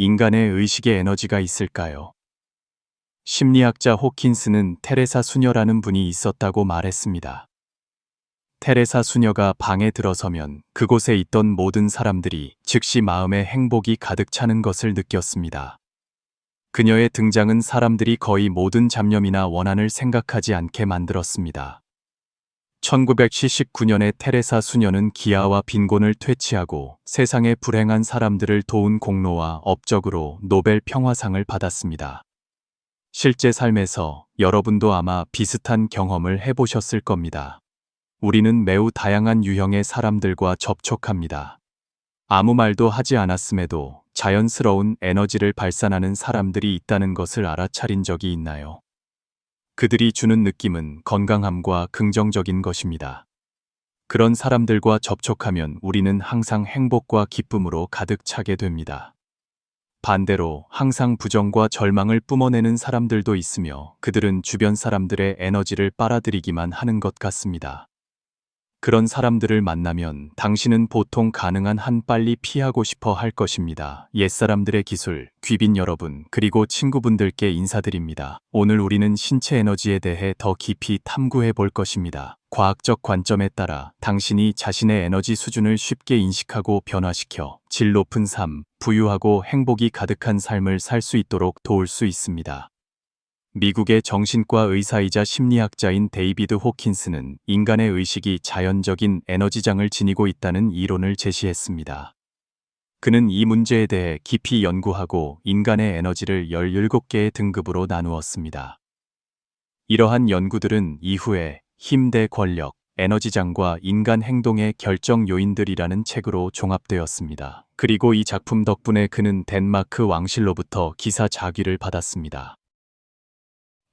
인간의 의식에 에너지가 있을까요? 심리학자 호킨스는 테레사 수녀라는 분이 있었다고 말했습니다. 테레사 수녀가 방에 들어서면 그곳에 있던 모든 사람들이 즉시 마음에 행복이 가득 차는 것을 느꼈습니다. 그녀의 등장은 사람들이 거의 모든 잡념이나 원한을 생각하지 않게 만들었습니다. 1979년에 테레사 수녀는 기아와 빈곤을 퇴치하고 세상의 불행한 사람들을 도운 공로와 업적으로 노벨 평화상을 받았습니다. 실제 삶에서 여러분도 아마 비슷한 경험을 해보셨을 겁니다. 우리는 매우 다양한 유형의 사람들과 접촉합니다. 아무 말도 하지 않았음에도 자연스러운 에너지를 발산하는 사람들이 있다는 것을 알아차린 적이 있나요? 그들이 주는 느낌은 건강함과 긍정적인 것입니다. 그런 사람들과 접촉하면 우리는 항상 행복과 기쁨으로 가득 차게 됩니다. 반대로 항상 부정과 절망을 뿜어내는 사람들도 있으며 그들은 주변 사람들의 에너지를 빨아들이기만 하는 것 같습니다. 그런 사람들을 만나면 당신은 보통 가능한 한 빨리 피하고 싶어 할 것입니다. 옛사람들의 기술, 귀빈 여러분, 그리고 친구분들께 인사드립니다. 오늘 우리는 신체 에너지에 대해 더 깊이 탐구해 볼 것입니다. 과학적 관점에 따라 당신이 자신의 에너지 수준을 쉽게 인식하고 변화시켜 질 높은 삶, 부유하고 행복이 가득한 삶을 살 수 있도록 도울 수 있습니다. 미국의 정신과 의사이자 심리학자인 데이비드 호킨스는 인간의 의식이 자연적인 에너지장을 지니고 있다는 이론을 제시했습니다. 그는 이 문제에 대해 깊이 연구하고 인간의 에너지를 17개의 등급으로 나누었습니다. 이러한 연구들은 이후에 힘 대 권력, 에너지장과 인간 행동의 결정 요인들이라는 책으로 종합되었습니다. 그리고 이 작품 덕분에 그는 덴마크 왕실로부터 기사 자귀를 받았습니다.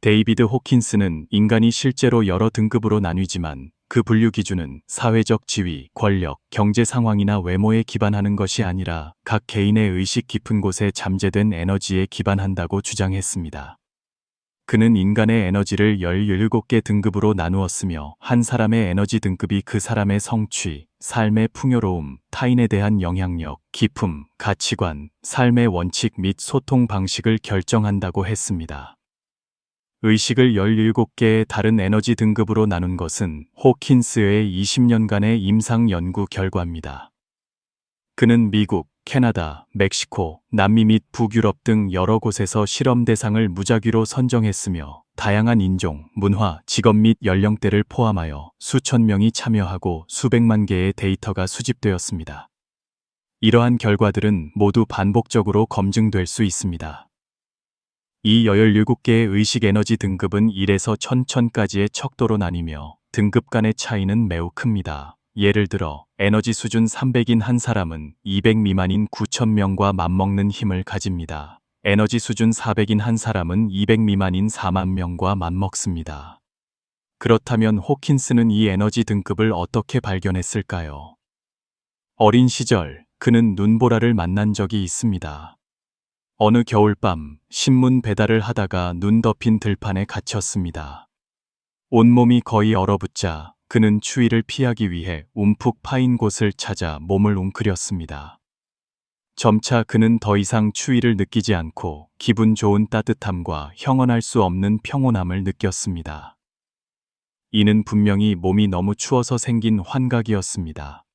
데이비드 호킨스는 인간이 실제로 여러 등급으로 나뉘지만 그 분류 기준은 사회적 지위, 권력, 경제 상황이나 외모에 기반하는 것이 아니라 각 개인의 의식 깊은 곳에 잠재된 에너지에 기반한다고 주장했습니다. 그는 인간의 에너지를 17개 등급으로 나누었으며 한 사람의 에너지 등급이 그 사람의 성취, 삶의 풍요로움, 타인에 대한 영향력, 기품, 가치관, 삶의 원칙 및 소통 방식을 결정한다고 했습니다. 의식을 17개의 다른 에너지 등급으로 나눈 것은 호킨스의 20년간의 임상 연구 결과입니다. 그는 미국, 캐나다, 멕시코, 남미 및 북유럽 등 여러 곳에서 실험 대상을 무작위로 선정했으며 다양한 인종, 문화, 직업 및 연령대를 포함하여 수천 명이 참여하고 수백만 개의 데이터가 수집되었습니다. 이러한 결과들은 모두 반복적으로 검증될 수 있습니다. 이 17개의 의식 에너지 등급은 1에서 1000까지의 척도로 나뉘며 등급 간의 차이는 매우 큽니다. 예를 들어 에너지 수준 300인 한 사람은 200 미만인 9000명과 맞먹는 힘을 가집니다. 에너지 수준 400인 한 사람은 200 미만인 4만 명과 맞먹습니다. 그렇다면 호킨스는 이 에너지 등급을 어떻게 발견했을까요? 어린 시절 그는 눈보라를 만난 적이 있습니다. 어느 겨울밤 신문 배달을 하다가 눈 덮인 들판에 갇혔습니다. 온몸이 거의 얼어붙자 그는 추위를 피하기 위해 움푹 파인 곳을 찾아 몸을 웅크렸습니다. 점차 그는 더 이상 추위를 느끼지 않고 기분 좋은 따뜻함과 형언할 수 없는 평온함을 느꼈습니다. 이는 분명히 몸이 너무 추워서 생긴 환각이었습니다.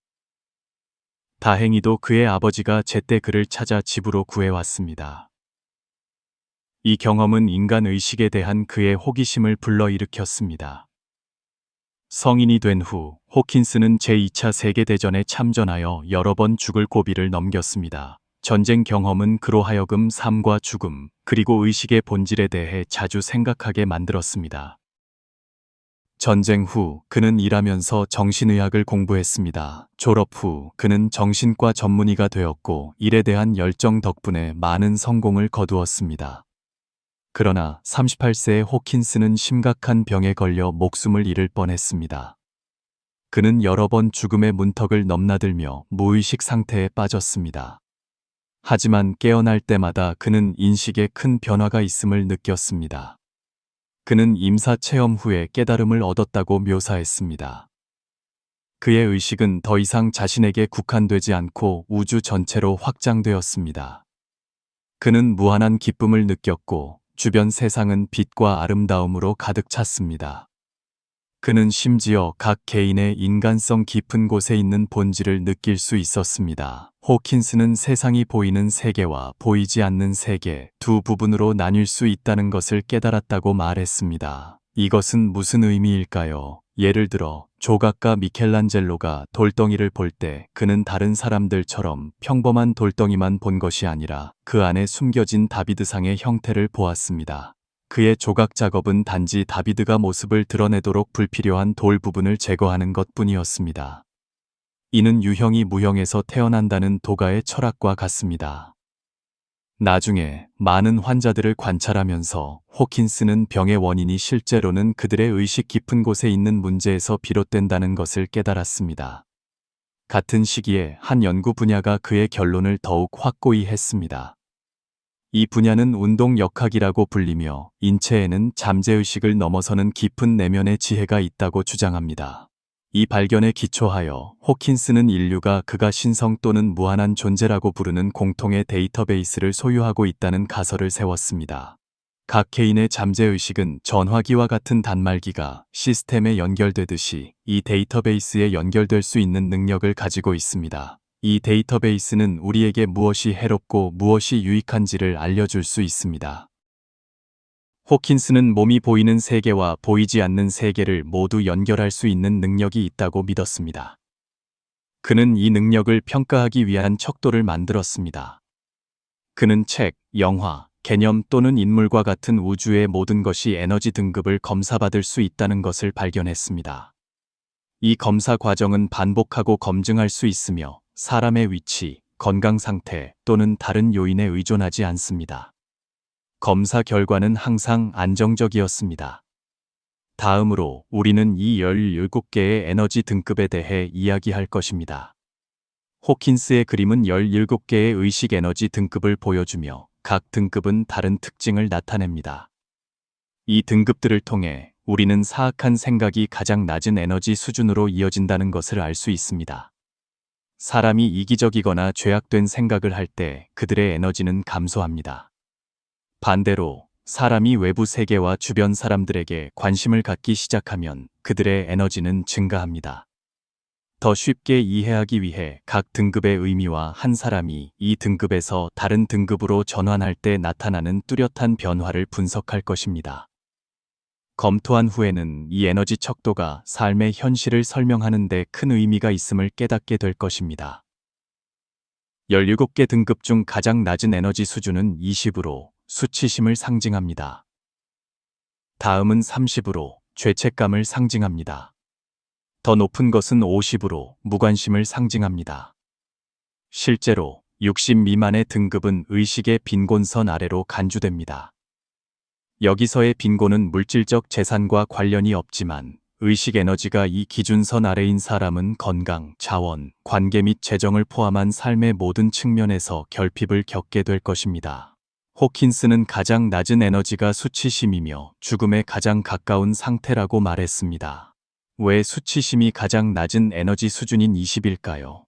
다행히도 그의 아버지가 제때 그를 찾아 집으로 구해왔습니다. 이 경험은 인간 의식에 대한 그의 호기심을 불러일으켰습니다. 성인이 된 후 호킨스는 제2차 세계대전에 참전하여 여러 번 죽을 고비를 넘겼습니다. 전쟁 경험은 그로 하여금 삶과 죽음, 그리고 의식의 본질에 대해 자주 생각하게 만들었습니다. 전쟁 후 그는 일하면서 정신의학을 공부했습니다. 졸업 후 그는 정신과 전문의가 되었고 일에 대한 열정 덕분에 많은 성공을 거두었습니다. 그러나 38세의 호킨스는 심각한 병에 걸려 목숨을 잃을 뻔했습니다. 그는 여러 번 죽음의 문턱을 넘나들며 무의식 상태에 빠졌습니다. 하지만 깨어날 때마다 그는 인식에 큰 변화가 있음을 느꼈습니다. 그는 임사 체험 후에 깨달음을 얻었다고 묘사했습니다. 그의 의식은 더 이상 자신에게 국한되지 않고 우주 전체로 확장되었습니다. 그는 무한한 기쁨을 느꼈고 주변 세상은 빛과 아름다움으로 가득 찼습니다. 그는 심지어 각 개인의 인간성 깊은 곳에 있는 본질을 느낄 수 있었습니다. 호킨스는 세상이 보이는 세계와 보이지 않는 세계 두 부분으로 나뉠 수 있다는 것을 깨달았다고 말했습니다. 이것은 무슨 의미일까요? 예를 들어 조각가 미켈란젤로가 돌덩이를 볼 때 그는 다른 사람들처럼 평범한 돌덩이만 본 것이 아니라 그 안에 숨겨진 다비드상의 형태를 보았습니다. 그의 조각 작업은 단지 다비드가 모습을 드러내도록 불필요한 돌 부분을 제거하는 것뿐이었습니다. 이는 유형이 무형에서 태어난다는 도가의 철학과 같습니다. 나중에 많은 환자들을 관찰하면서 호킨스는 병의 원인이 실제로는 그들의 의식 깊은 곳에 있는 문제에서 비롯된다는 것을 깨달았습니다. 같은 시기에 한 연구 분야가 그의 결론을 더욱 확고히 했습니다. 이 분야는 운동역학이라고 불리며 인체에는 잠재의식을 넘어서는 깊은 내면의 지혜가 있다고 주장합니다. 이 발견에 기초하여 호킨스는 인류가 그가 신성 또는 무한한 존재라고 부르는 공통의 데이터베이스를 소유하고 있다는 가설을 세웠습니다. 각 개인의 잠재의식은 전화기와 같은 단말기가 시스템에 연결되듯이 이 데이터베이스에 연결될 수 있는 능력을 가지고 있습니다. 이 데이터베이스는 우리에게 무엇이 해롭고 무엇이 유익한지를 알려줄 수 있습니다. 호킨스는 몸이 보이는 세계와 보이지 않는 세계를 모두 연결할 수 있는 능력이 있다고 믿었습니다. 그는 이 능력을 평가하기 위한 척도를 만들었습니다. 그는 책, 영화, 개념 또는 인물과 같은 우주의 모든 것이 에너지 등급을 검사받을 수 있다는 것을 발견했습니다. 이 검사 과정은 반복하고 검증할 수 있으며 사람의 위치, 건강 상태 또는 다른 요인에 의존하지 않습니다. 검사 결과는 항상 안정적이었습니다. 다음으로 우리는 이 17개의 에너지 등급에 대해 이야기할 것입니다. 호킨스의 그림은 17개의 의식 에너지 등급을 보여주며 각 등급은 다른 특징을 나타냅니다. 이 등급들을 통해 우리는 사악한 생각이 가장 낮은 에너지 수준으로 이어진다는 것을 알 수 있습니다. 사람이 이기적이거나 죄악된 생각을 할 때 그들의 에너지는 감소합니다. 반대로 사람이 외부 세계와 주변 사람들에게 관심을 갖기 시작하면 그들의 에너지는 증가합니다. 더 쉽게 이해하기 위해 각 등급의 의미와 한 사람이 이 등급에서 다른 등급으로 전환할 때 나타나는 뚜렷한 변화를 분석할 것입니다. 검토한 후에는 이 에너지 척도가 삶의 현실을 설명하는 데 큰 의미가 있음을 깨닫게 될 것입니다. 17개 등급 중 가장 낮은 에너지 수준은 20으로 수치심을 상징합니다. 다음은 30으로 죄책감을 상징합니다. 더 높은 것은 50으로 무관심을 상징합니다. 실제로 60 미만의 등급은 의식의 빈곤선 아래로 간주됩니다. 여기서의 빈곤은 물질적 재산과 관련이 없지만 의식 에너지가 이 기준선 아래인 사람은 건강, 자원, 관계 및 재정을 포함한 삶의 모든 측면에서 결핍을 겪게 될 것입니다. 호킨스는 가장 낮은 에너지가 수치심이며 죽음에 가장 가까운 상태라고 말했습니다. 왜 수치심이 가장 낮은 에너지 수준인 20일까요?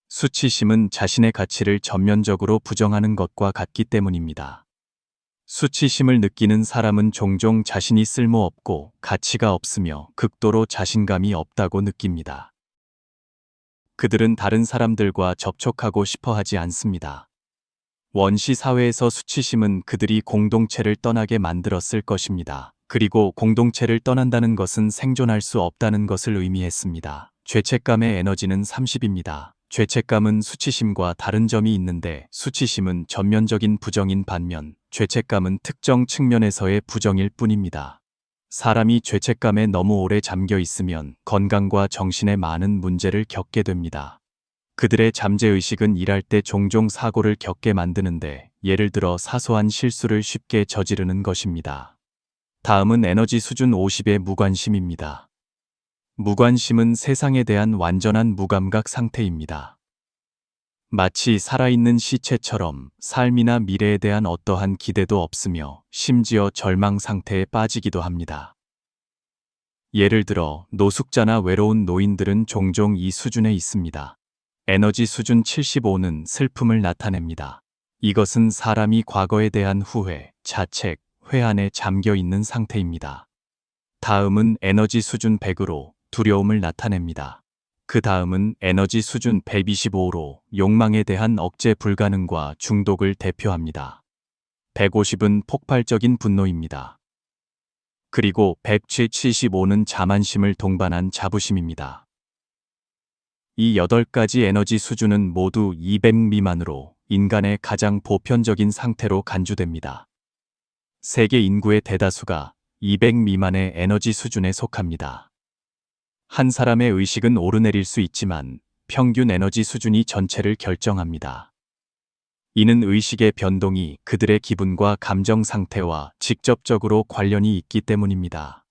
수치심은 자신의 가치를 전면적으로 부정하는 것과 같기 때문입니다. 수치심을 느끼는 사람은 종종 자신이 쓸모없고 가치가 없으며 극도로 자신감이 없다고 느낍니다. 그들은 다른 사람들과 접촉하고 싶어 하지 않습니다. 원시 사회에서 수치심은 그들이 공동체를 떠나게 만들었을 것입니다. 그리고 공동체를 떠난다는 것은 생존할 수 없다는 것을 의미했습니다. 죄책감의 에너지는 30입니다. 죄책감은 수치심과 다른 점이 있는데 수치심은 전면적인 부정인 반면 죄책감은 특정 측면에서의 부정일 뿐입니다. 사람이 죄책감에 너무 오래 잠겨 있으면 건강과 정신에 많은 문제를 겪게 됩니다. 그들의 잠재의식은 일할 때 종종 사고를 겪게 만드는데 예를 들어 사소한 실수를 쉽게 저지르는 것입니다. 다음은 에너지 수준 50의 무관심입니다. 무관심은 세상에 대한 완전한 무감각 상태입니다. 마치 살아있는 시체처럼 삶이나 미래에 대한 어떠한 기대도 없으며 심지어 절망 상태에 빠지기도 합니다. 예를 들어 노숙자나 외로운 노인들은 종종 이 수준에 있습니다. 에너지 수준 75는 슬픔을 나타냅니다. 이것은 사람이 과거에 대한 후회, 자책, 회한에 잠겨 있는 상태입니다. 다음은 에너지 수준 100으로 두려움을 나타냅니다. 그 다음은 에너지 수준 125로 욕망에 대한 억제 불가능과 중독을 대표합니다. 150은 폭발적인 분노입니다. 그리고 175는 자만심을 동반한 자부심입니다. 이 8가지 에너지 수준은 모두 200 미만으로 인간의 가장 보편적인 상태로 간주됩니다. 세계 인구의 대다수가 200 미만의 에너지 수준에 속합니다. 한 사람의 의식은 오르내릴 수 있지만 평균 에너지 수준이 전체를 결정합니다. 이는 의식의 변동이 그들의 기분과 감정 상태와 직접적으로 관련이 있기 때문입니다.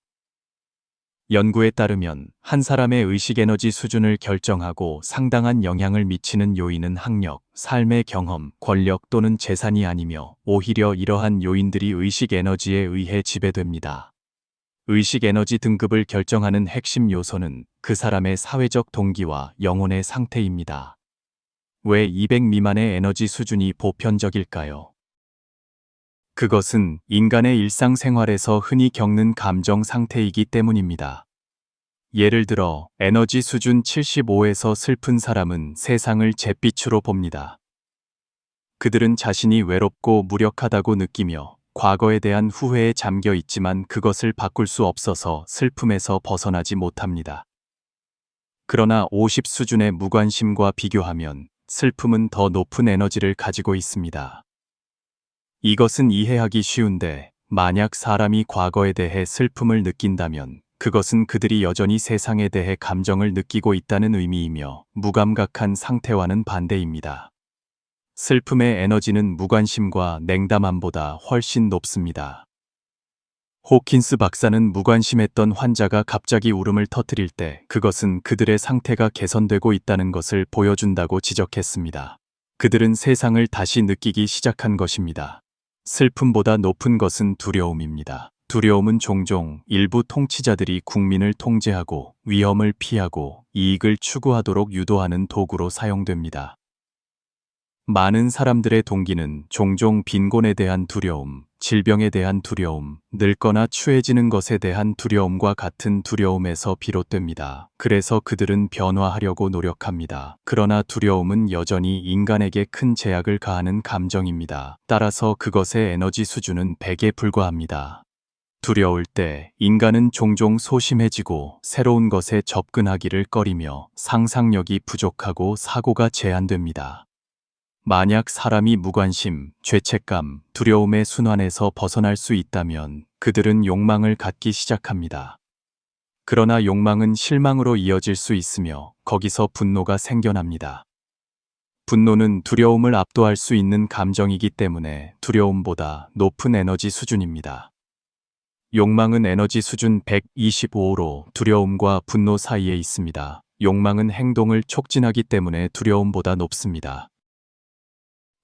연구에 따르면 한 사람의 의식 에너지 수준을 결정하고 상당한 영향을 미치는 요인은 학력, 삶의 경험, 권력 또는 재산이 아니며 오히려 이러한 요인들이 의식 에너지에 의해 지배됩니다. 의식 에너지 등급을 결정하는 핵심 요소는 그 사람의 사회적 동기와 영혼의 상태입니다. 왜 200 미만의 에너지 수준이 보편적일까요? 그것은 인간의 일상생활에서 흔히 겪는 감정 상태이기 때문입니다. 예를 들어 에너지 수준 75에서 슬픈 사람은 세상을 잿빛으로 봅니다. 그들은 자신이 외롭고 무력하다고 느끼며 과거에 대한 후회에 잠겨 있지만 그것을 바꿀 수 없어서 슬픔에서 벗어나지 못합니다. 그러나 50 수준의 무관심과 비교하면 슬픔은 더 높은 에너지를 가지고 있습니다. 이것은 이해하기 쉬운데 만약 사람이 과거에 대해 슬픔을 느낀다면 그것은 그들이 여전히 세상에 대해 감정을 느끼고 있다는 의미이며 무감각한 상태와는 반대입니다. 슬픔의 에너지는 무관심과 냉담함보다 훨씬 높습니다. 호킨스 박사는 무관심했던 환자가 갑자기 울음을 터뜨릴 때 그것은 그들의 상태가 개선되고 있다는 것을 보여준다고 지적했습니다. 그들은 세상을 다시 느끼기 시작한 것입니다. 슬픔보다 높은 것은 두려움입니다. 두려움은 종종 일부 통치자들이 국민을 통제하고 위험을 피하고 이익을 추구하도록 유도하는 도구로 사용됩니다. 많은 사람들의 동기는 종종 빈곤에 대한 두려움, 질병에 대한 두려움, 늙거나 추해지는 것에 대한 두려움과 같은 두려움에서 비롯됩니다. 그래서 그들은 변화하려고 노력합니다. 그러나 두려움은 여전히 인간에게 큰 제약을 가하는 감정입니다. 따라서 그것의 에너지 수준은 100에 불과합니다. 두려울 때 인간은 종종 소심해지고 새로운 것에 접근하기를 꺼리며 상상력이 부족하고 사고가 제한됩니다. 만약 사람이 무관심, 죄책감, 두려움의 순환에서 벗어날 수 있다면 그들은 욕망을 갖기 시작합니다. 그러나 욕망은 실망으로 이어질 수 있으며 거기서 분노가 생겨납니다. 분노는 두려움을 압도할 수 있는 감정이기 때문에 두려움보다 높은 에너지 수준입니다. 욕망은 에너지 수준 125로 두려움과 분노 사이에 있습니다. 욕망은 행동을 촉진하기 때문에 두려움보다 높습니다.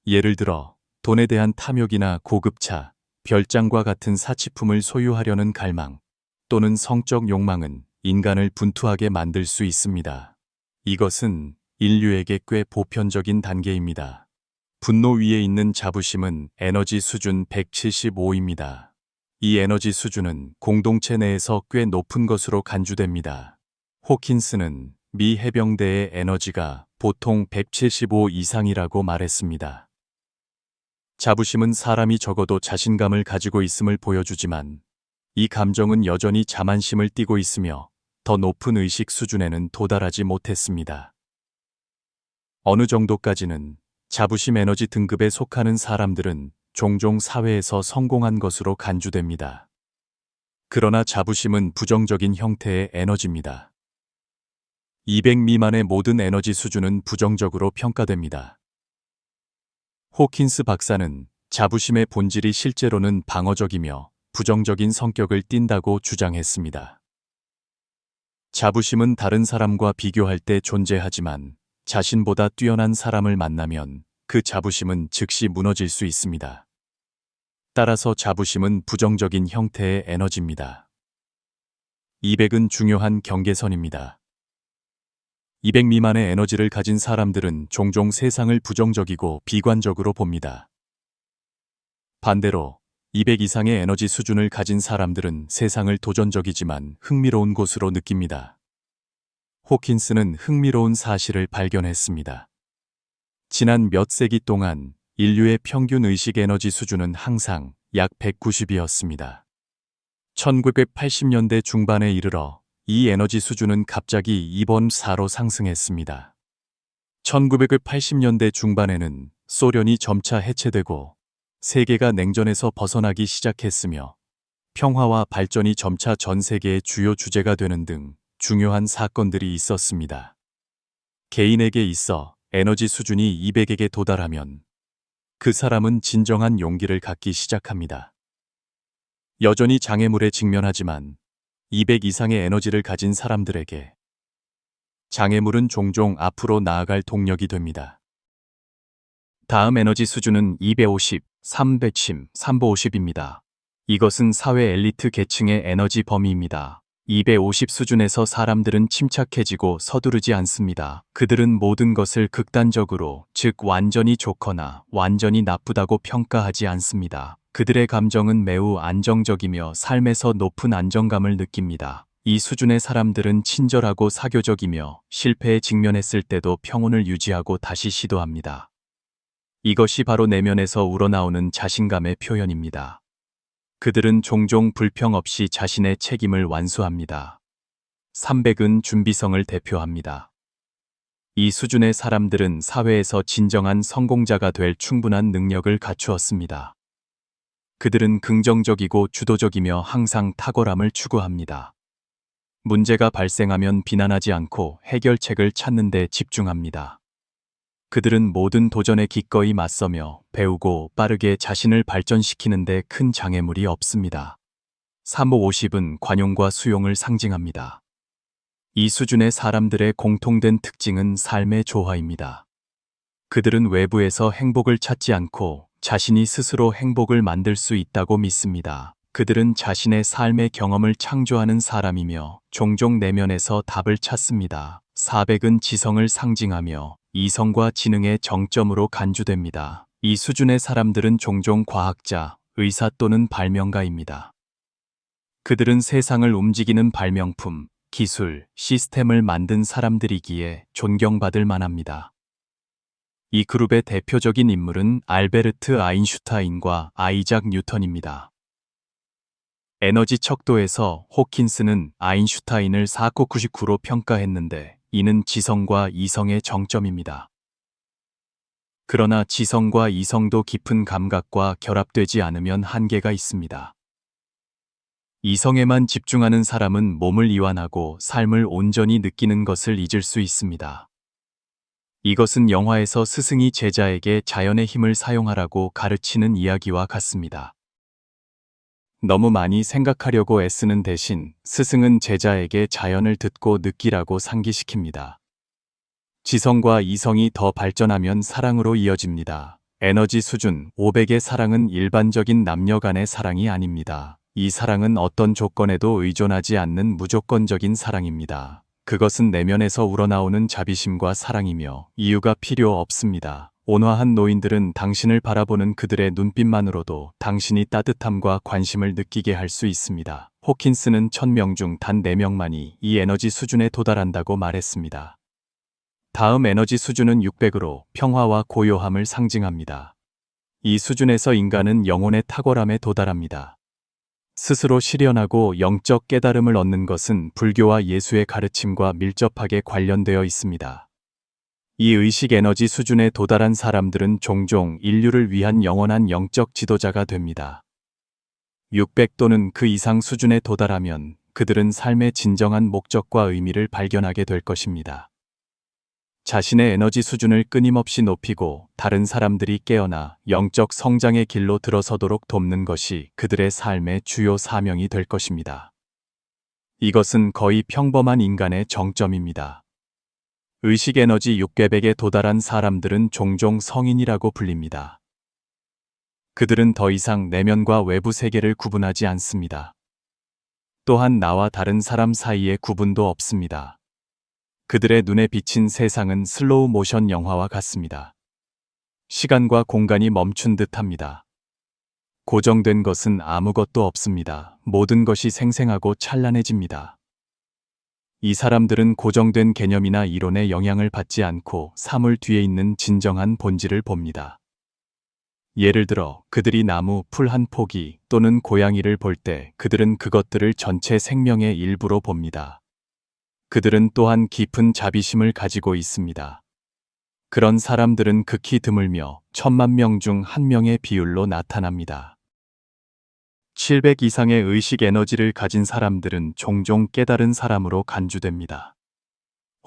예를 들어 돈에 대한 탐욕이나 고급차, 별장과 같은 사치품을 소유하려는 갈망 또는 성적 욕망은 인간을 분투하게 만들 수 있습니다. 이것은 인류에게 꽤 보편적인 단계입니다. 분노 위에 있는 자부심은 에너지 수준 175입니다. 이 에너지 수준은 공동체 내에서 꽤 높은 것으로 간주됩니다. 호킨스는 미 해병대의 에너지가 보통 175 이상이라고 말했습니다. 자부심은 사람이 적어도 자신감을 가지고 있음을 보여주지만 이 감정은 여전히 자만심을 띠고 있으며 더 높은 의식 수준에는 도달하지 못했습니다. 어느 정도까지는 자부심 에너지 등급에 속하는 사람들은 종종 사회에서 성공한 것으로 간주됩니다. 그러나 자부심은 부정적인 형태의 에너지입니다. 200 미만의 모든 에너지 수준은 부정적으로 평가됩니다. 호킨스 박사는 자부심의 본질이 실제로는 방어적이며 부정적인 성격을 띈다고 주장했습니다. 자부심은 다른 사람과 비교할 때 존재하지만 자신보다 뛰어난 사람을 만나면 그 자부심은 즉시 무너질 수 있습니다. 따라서 자부심은 부정적인 형태의 에너지입니다. 200은 중요한 경계선입니다. 200 미만의 에너지를 가진 사람들은 종종 세상을 부정적이고 비관적으로 봅니다. 반대로 200 이상의 에너지 수준을 가진 사람들은 세상을 도전적이지만 흥미로운 곳으로 느낍니다. 호킨스는 흥미로운 사실을 발견했습니다. 지난 몇 세기 동안 인류의 평균 의식 에너지 수준은 항상 약 190이었습니다. 1980년대 중반에 이르러 이 에너지 수준은 갑자기 2번 4로 상승했습니다. 1980년대 중반에는 소련이 점차 해체되고 세계가 냉전에서 벗어나기 시작했으며 평화와 발전이 점차 전 세계의 주요 주제가 되는 등 중요한 사건들이 있었습니다. 개인에게 있어 에너지 수준이 200에게 도달하면 그 사람은 진정한 용기를 갖기 시작합니다. 여전히 장애물에 직면하지만 200 이상의 에너지를 가진 사람들에게 장애물은 종종 앞으로 나아갈 동력이 됩니다. 다음 에너지 수준은 250, 310, 350입니다. 이것은 사회 엘리트 계층의 에너지 범위입니다. 250 수준에서 사람들은 침착해지고 서두르지 않습니다. 그들은 모든 것을 극단적으로, 즉 완전히 좋거나 완전히 나쁘다고 평가하지 않습니다. 그들의 감정은 매우 안정적이며 삶에서 높은 안정감을 느낍니다. 이 수준의 사람들은 친절하고 사교적이며 실패에 직면했을 때도 평온을 유지하고 다시 시도합니다. 이것이 바로 내면에서 우러나오는 자신감의 표현입니다. 그들은 종종 불평 없이 자신의 책임을 완수합니다. 300은 준비성을 대표합니다. 이 수준의 사람들은 사회에서 진정한 성공자가 될 충분한 능력을 갖추었습니다. 그들은 긍정적이고 주도적이며 항상 탁월함을 추구합니다. 문제가 발생하면 비난하지 않고 해결책을 찾는 데 집중합니다. 그들은 모든 도전에 기꺼이 맞서며 배우고 빠르게 자신을 발전시키는 데 큰 장애물이 없습니다. 350은 관용과 수용을 상징합니다. 이 수준의 사람들의 공통된 특징은 삶의 조화입니다. 그들은 외부에서 행복을 찾지 않고 자신이 스스로 행복을 만들 수 있다고 믿습니다. 그들은 자신의 삶의 경험을 창조하는 사람이며 종종 내면에서 답을 찾습니다. 400은 지성을 상징하며 이성과 지능의 정점으로 간주됩니다. 이 수준의 사람들은 종종 과학자, 의사 또는 발명가입니다. 그들은 세상을 움직이는 발명품, 기술, 시스템을 만든 사람들이기에 존경받을 만합니다. 이 그룹의 대표적인 인물은 알베르트 아인슈타인과 아이작 뉴턴입니다. 에너지 척도에서 호킨스는 아인슈타인을 499로 평가했는데 이는 지성과 이성의 정점입니다. 그러나 지성과 이성도 깊은 감각과 결합되지 않으면 한계가 있습니다. 이성에만 집중하는 사람은 몸을 이완하고 삶을 온전히 느끼는 것을 잊을 수 있습니다. 이것은 영화에서 스승이 제자에게 자연의 힘을 사용하라고 가르치는 이야기와 같습니다. 너무 많이 생각하려고 애쓰는 대신 스승은 제자에게 자연을 듣고 느끼라고 상기시킵니다. 지성과 이성이 더 발전하면 사랑으로 이어집니다. 에너지 수준 500의 사랑은 일반적인 남녀 간의 사랑이 아닙니다. 이 사랑은 어떤 조건에도 의존하지 않는 무조건적인 사랑입니다. 그것은 내면에서 우러나오는 자비심과 사랑이며 이유가 필요 없습니다. 온화한 노인들은 당신을 바라보는 그들의 눈빛만으로도 당신이 따뜻함과 관심을 느끼게 할 수 있습니다. 호킨스는 1000명 중 단 4명만이 이 에너지 수준에 도달한다고 말했습니다. 다음 에너지 수준은 600으로 평화와 고요함을 상징합니다. 이 수준에서 인간은 영혼의 탁월함에 도달합니다. 스스로 실현하고 영적 깨달음을 얻는 것은 불교와 예수의 가르침과 밀접하게 관련되어 있습니다. 이 의식 에너지 수준에 도달한 사람들은 종종 인류를 위한 영원한 영적 지도자가 됩니다. 600 또는 그 이상 수준에 도달하면 그들은 삶의 진정한 목적과 의미를 발견하게 될 것입니다. 자신의 에너지 수준을 끊임없이 높이고 다른 사람들이 깨어나 영적 성장의 길로 들어서도록 돕는 것이 그들의 삶의 주요 사명이 될 것입니다. 이것은 거의 평범한 인간의 정점입니다. 의식 에너지 600에 도달한 사람들은 종종 성인이라고 불립니다. 그들은 더 이상 내면과 외부 세계를 구분하지 않습니다. 또한 나와 다른 사람 사이의 구분도 없습니다. 그들의 눈에 비친 세상은 슬로우 모션 영화와 같습니다. 시간과 공간이 멈춘 듯합니다. 고정된 것은 아무것도 없습니다. 모든 것이 생생하고 찬란해집니다. 이 사람들은 고정된 개념이나 이론에 영향을 받지 않고 사물 뒤에 있는 진정한 본질을 봅니다. 예를 들어 그들이 나무, 풀 한 포기 또는 고양이를 볼 때 그들은 그것들을 전체 생명의 일부로 봅니다. 그들은 또한 깊은 자비심을 가지고 있습니다. 그런 사람들은 극히 드물며 1000만 명 중 1명의 비율로 나타납니다. 700 이상의 의식 에너지를 가진 사람들은 종종 깨달은 사람으로 간주됩니다.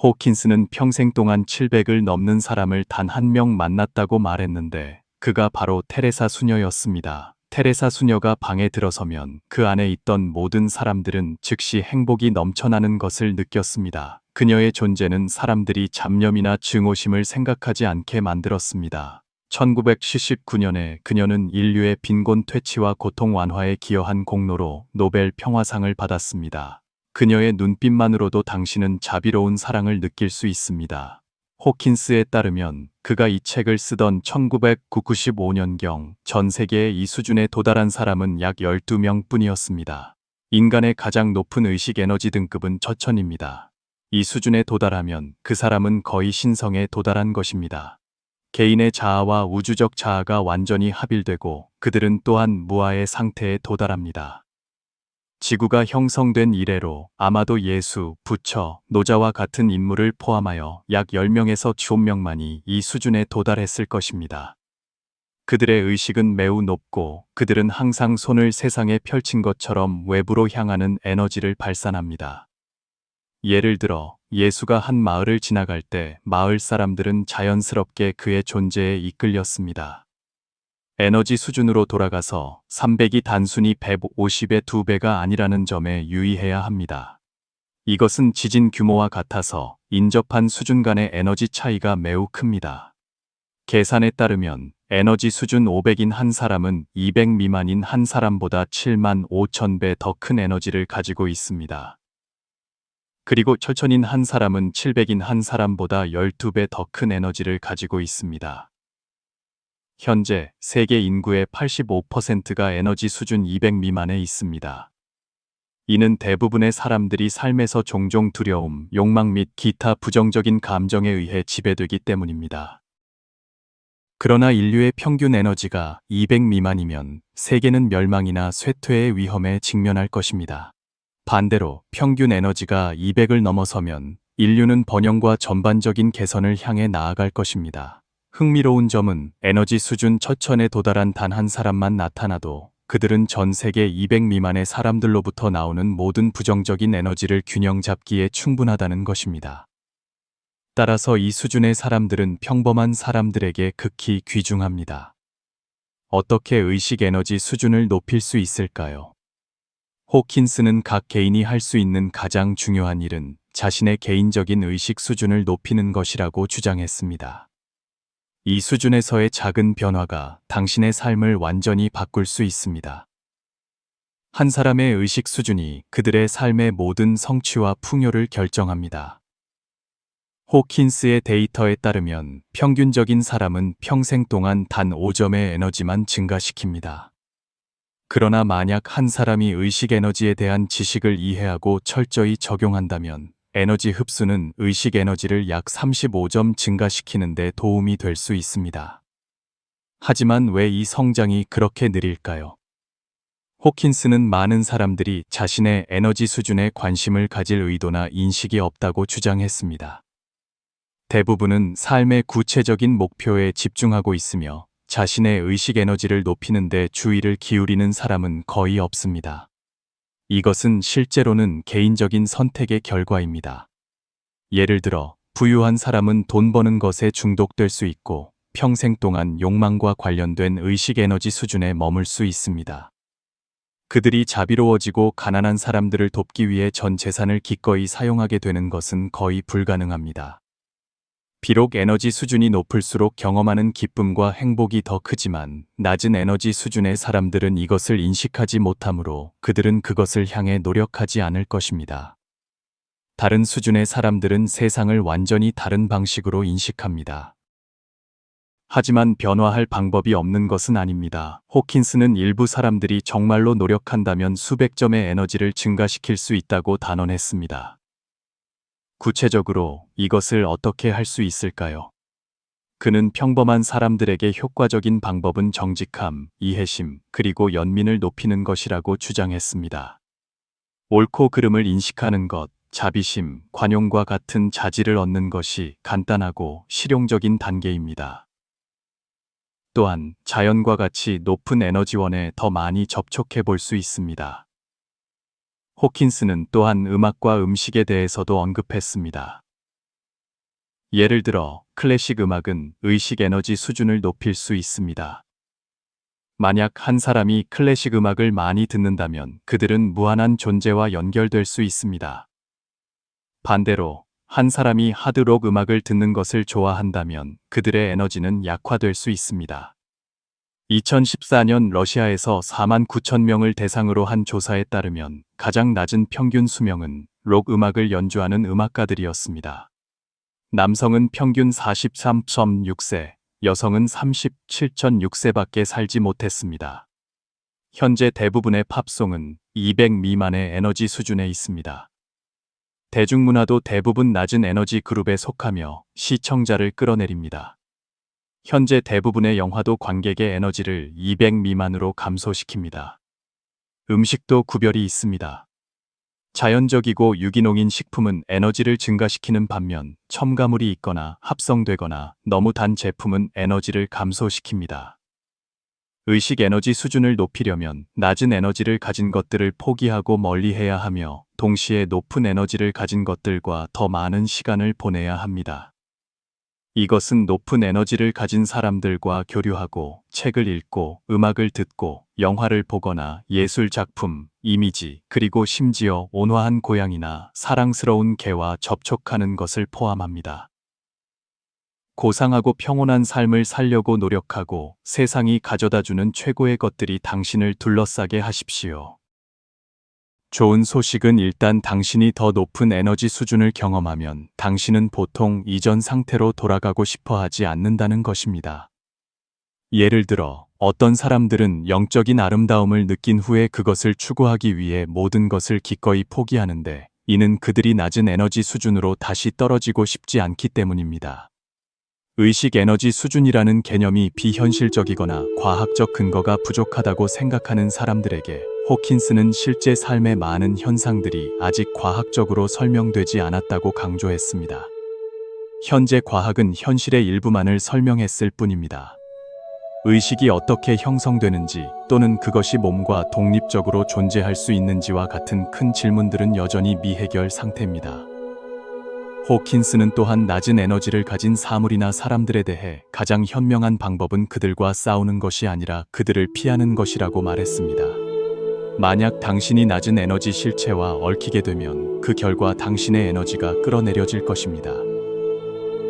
호킨스는 평생 동안 700을 넘는 사람을 단 1명 만났다고 말했는데 그가 바로 테레사 수녀였습니다. 테레사 수녀가 방에 들어서면 그 안에 있던 모든 사람들은 즉시 행복이 넘쳐나는 것을 느꼈습니다. 그녀의 존재는 사람들이 잡념이나 증오심을 생각하지 않게 만들었습니다. 1979년에 그녀는 인류의 빈곤 퇴치와 고통 완화에 기여한 공로로 노벨 평화상을 받았습니다. 그녀의 눈빛만으로도 당신은 자비로운 사랑을 느낄 수 있습니다. 호킨스에 따르면 그가 이 책을 쓰던 1995년경 전 세계에 이 수준에 도달한 사람은 약 12명 뿐이었습니다. 인간의 가장 높은 의식 에너지 등급은 처천입니다. 이 수준에 도달하면 그 사람은 거의 신성에 도달한 것입니다. 개인의 자아와 우주적 자아가 완전히 합일되고 그들은 또한 무아의 상태에 도달합니다. 지구가 형성된 이래로 아마도 예수, 부처, 노자와 같은 인물을 포함하여 약 10명에서 15명만이 이 수준에 도달했을 것입니다. 그들의 의식은 매우 높고 그들은 항상 손을 세상에 펼친 것처럼 외부로 향하는 에너지를 발산합니다. 예를 들어 예수가 한 마을을 지나갈 때 마을 사람들은 자연스럽게 그의 존재에 이끌렸습니다. 에너지 수준으로 돌아가서 300이 단순히 150의 2배가 아니라는 점에 유의해야 합니다. 이것은 지진 규모와 같아서 인접한 수준 간의 에너지 차이가 매우 큽니다. 계산에 따르면 에너지 수준 500인 한 사람은 200 미만인 한 사람보다 7만 5천 배 더 큰 에너지를 가지고 있습니다. 그리고 철천인 한 사람은 700인 한 사람보다 12배 더 큰 에너지를 가지고 있습니다. 현재 세계 인구의 85%가 에너지 수준 200 미만에 있습니다. 이는 대부분의 사람들이 삶에서 종종 두려움, 욕망 및 기타 부정적인 감정에 의해 지배되기 때문입니다. 그러나 인류의 평균 에너지가 200 미만이면 세계는 멸망이나 쇠퇴의 위험에 직면할 것입니다. 반대로 평균 에너지가 200을 넘어서면 인류는 번영과 전반적인 개선을 향해 나아갈 것입니다. 흥미로운 점은 에너지 수준 처천에 도달한 단 한 사람만 나타나도 그들은 전 세계 200 미만의 사람들로부터 나오는 모든 부정적인 에너지를 균형 잡기에 충분하다는 것입니다. 따라서 이 수준의 사람들은 평범한 사람들에게 극히 귀중합니다. 어떻게 의식 에너지 수준을 높일 수 있을까요? 호킨스는 각 개인이 할 수 있는 가장 중요한 일은 자신의 개인적인 의식 수준을 높이는 것이라고 주장했습니다. 이 수준에서의 작은 변화가 당신의 삶을 완전히 바꿀 수 있습니다. 한 사람의 의식 수준이 그들의 삶의 모든 성취와 풍요를 결정합니다. 호킨스의 데이터에 따르면 평균적인 사람은 평생 동안 단 5점의 에너지만 증가시킵니다. 그러나 만약 한 사람이 의식 에너지에 대한 지식을 이해하고 철저히 적용한다면 에너지 흡수는 의식 에너지를 약 35점 증가시키는 데 도움이 될 수 있습니다. 하지만 왜 이 성장이 그렇게 느릴까요? 호킨스는 많은 사람들이 자신의 에너지 수준에 관심을 가질 의도나 인식이 없다고 주장했습니다. 대부분은 삶의 구체적인 목표에 집중하고 있으며 자신의 의식 에너지를 높이는 데 주의를 기울이는 사람은 거의 없습니다. 이것은 실제로는 개인적인 선택의 결과입니다. 예를 들어 부유한 사람은 돈 버는 것에 중독될 수 있고 평생 동안 욕망과 관련된 의식 에너지 수준에 머물 수 있습니다. 그들이 자비로워지고 가난한 사람들을 돕기 위해 전 재산을 기꺼이 사용하게 되는 것은 거의 불가능합니다. 비록 에너지 수준이 높을수록 경험하는 기쁨과 행복이 더 크지만 낮은 에너지 수준의 사람들은 이것을 인식하지 못하므로 그들은 그것을 향해 노력하지 않을 것입니다. 다른 수준의 사람들은 세상을 완전히 다른 방식으로 인식합니다. 하지만 변화할 방법이 없는 것은 아닙니다. 호킨스는 일부 사람들이 정말로 노력한다면 수백 점의 에너지를 증가시킬 수 있다고 단언했습니다. 구체적으로 이것을 어떻게 할 수 있을까요? 그는 평범한 사람들에게 효과적인 방법은 정직함, 이해심, 그리고 연민을 높이는 것이라고 주장했습니다. 옳고 그름을 인식하는 것, 자비심, 관용과 같은 자질을 얻는 것이 간단하고 실용적인 단계입니다. 또한 자연과 같이 높은 에너지원에 더 많이 접촉해 볼 수 있습니다. 호킨스는 또한 음악과 음식에 대해서도 언급했습니다. 예를 들어 클래식 음악은 의식 에너지 수준을 높일 수 있습니다. 만약 한 사람이 클래식 음악을 많이 듣는다면 그들은 무한한 존재와 연결될 수 있습니다. 반대로 한 사람이 하드록 음악을 듣는 것을 좋아한다면 그들의 에너지는 약화될 수 있습니다. 2014년 러시아에서 49,000명을 대상으로 한 조사에 따르면 가장 낮은 평균 수명은 록 음악을 연주하는 음악가들이었습니다. 남성은 평균 43.6세, 여성은 37.6세밖에 살지 못했습니다. 현재 대부분의 팝송은 200 미만의 에너지 수준에 있습니다. 대중문화도 대부분 낮은 에너지 그룹에 속하며 시청자를 끌어내립니다. 현재 대부분의 영화도 관객의 에너지를 200 미만으로 감소시킵니다. 음식도 구별이 있습니다. 자연적이고 유기농인 식품은 에너지를 증가시키는 반면 첨가물이 있거나 합성되거나 너무 단 제품은 에너지를 감소시킵니다. 의식 에너지 수준을 높이려면 낮은 에너지를 가진 것들을 포기하고 멀리해야 하며 동시에 높은 에너지를 가진 것들과 더 많은 시간을 보내야 합니다. 이것은 높은 에너지를 가진 사람들과 교류하고 책을 읽고 음악을 듣고 영화를 보거나 예술 작품, 이미지, 그리고 심지어 온화한 고양이나 사랑스러운 개와 접촉하는 것을 포함합니다. 고상하고 평온한 삶을 살려고 노력하고 세상이 가져다주는 최고의 것들이 당신을 둘러싸게 하십시오. 좋은 소식은 일단 당신이 더 높은 에너지 수준을 경험하면 당신은 보통 이전 상태로 돌아가고 싶어 하지 않는다는 것입니다. 예를 들어 어떤 사람들은 영적인 아름다움을 느낀 후에 그것을 추구하기 위해 모든 것을 기꺼이 포기하는데 이는 그들이 낮은 에너지 수준으로 다시 떨어지고 싶지 않기 때문입니다. 의식 에너지 수준이라는 개념이 비현실적이거나 과학적 근거가 부족하다고 생각하는 사람들에게 호킨스는 실제 삶의 많은 현상들이 아직 과학적으로 설명되지 않았다고 강조했습니다. 현재 과학은 현실의 일부만을 설명했을 뿐입니다. 의식이 어떻게 형성되는지 또는 그것이 몸과 독립적으로 존재할 수 있는지와 같은 큰 질문들은 여전히 미해결 상태입니다. 호킨스는 또한 낮은 에너지를 가진 사물이나 사람들에 대해 가장 현명한 방법은 그들과 싸우는 것이 아니라 그들을 피하는 것이라고 말했습니다. 만약 당신이 낮은 에너지 실체와 얽히게 되면 그 결과 당신의 에너지가 끌어내려질 것입니다.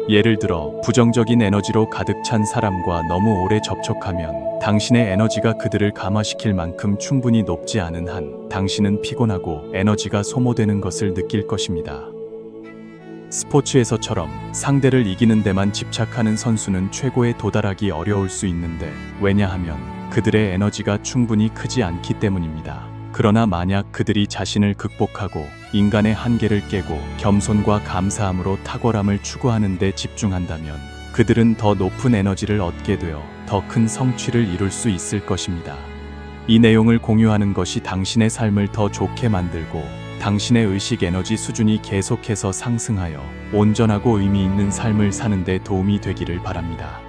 예를 들어 부정적인 에너지로 가득 찬 사람과 너무 오래 접촉하면 당신의 에너지가 그들을 감화시킬 만큼 충분히 높지 않은 한 당신은 피곤하고 에너지가 소모되는 것을 느낄 것입니다. 스포츠에서처럼 상대를 이기는 데만 집착하는 선수는 최고에 도달하기 어려울 수 있는데 왜냐하면 그들의 에너지가 충분히 크지 않기 때문입니다. 그러나 만약 그들이 자신을 극복하고 인간의 한계를 깨고 겸손과 감사함으로 탁월함을 추구하는 데 집중한다면 그들은 더 높은 에너지를 얻게 되어 더 큰 성취를 이룰 수 있을 것입니다. 이 내용을 공유하는 것이 당신의 삶을 더 좋게 만들고 당신의 의식 에너지 수준이 계속해서 상승하여 온전하고 의미 있는 삶을 사는 데 도움이 되기를 바랍니다.